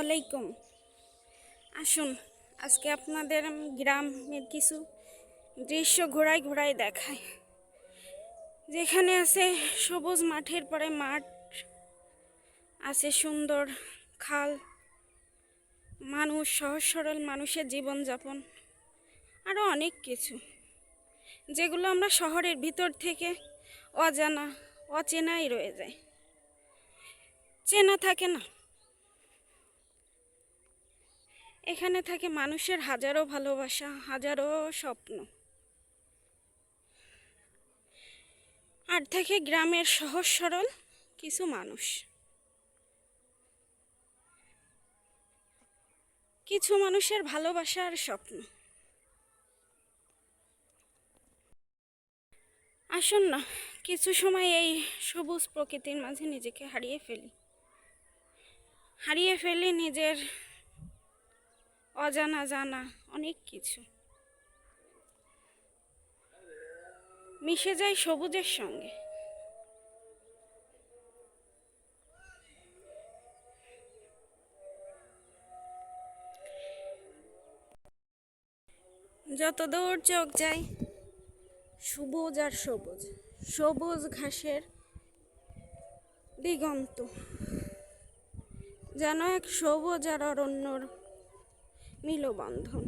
আলাইকুম। আসুন আজকে আপনাদের গ্রামের কিছু দৃশ্য ঘোরায় ঘোরায় দেখায়। যেখানে আছে সবুজ মাঠের পরে মাঠ, আছে সুন্দর খাল, মানুষ, সহজ সরল মানুষের জীবনযাপন, আরও অনেক কিছু যেগুলো আমরা শহরের ভিতর থেকে অচেনাই রয়ে যায়, চেনা থাকে না। এখানে থাকে মানুষের হাজারো ভালোবাসা, হাজারো স্বপ্ন, আর থাকে গ্রামের সহজ সরল কিছু মানুষ, কিছু মানুষের ভালোবাসা আর স্বপ্ন। আসুন না কিছু সময় এই সবুজ প্রকৃতির মাঝে নিজেকে হারিয়ে ফেলি নিজের অজানা জানা অনেক কিছু, মিশে যায় সবুজের সঙ্গে। যত দূর চোখ যায় সবুজ আর সবুজ, সবুজ ঘাসের দিগন্ত, যেন এক সবুজ আর অরণ্যর মিলবন্ধন।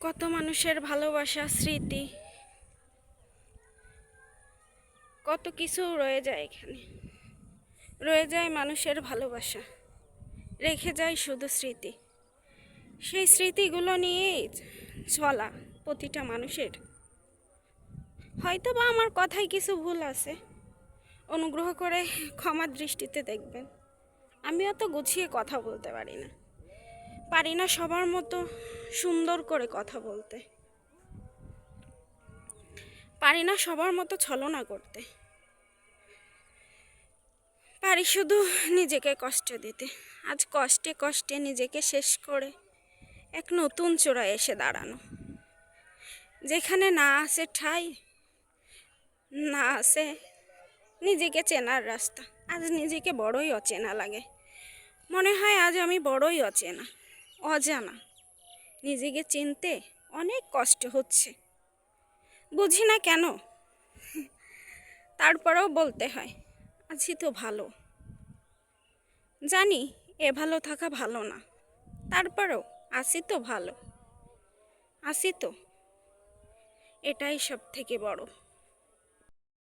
কত মানুষের ভালোবাসা, স্মৃতি, কত কিছু রয়ে যায় এখানে। রয়ে যায় মানুষের ভালোবাসা, রেখে যায় শুধু স্মৃতি। সেই স্মৃতিগুলো নিয়েই চলা প্রতিটা মানুষের। হয়তো বা আমার কথায় কিছু ভুল আছে, অনুগ্রহ করে ক্ষমার দৃষ্টিতে দেখবেন। আমি অত গুছিয়ে কথা বলতে পারি না সবার মতো সুন্দর করে কথা বলতে, পারি না সবার মতো ছলনা করতে, পারি শুধু নিজেকে কষ্ট দিতে। আজ কষ্টে কষ্টে নিজেকে শেষ করে এক নতুন চূড়ায় এসে দাঁড়ানো, যেখানে না আছে ঠাঁই, না আছে নিজেকে চেনার রাস্তা। আজ নিজেকে বড়ই অচেনা লাগে, মনে হয় আজ আমি বড়ই অজানা। নিজেকে চিনতে অনেক কষ্ট হচ্ছে, বুঝি না কেন, তারপরেও বলতে হয় আছি তো ভালো। জানি এ ভালো থাকা ভালো না, তারপরেও আছি তো ভালো, আছি তো, এটাই সব থেকে বড়।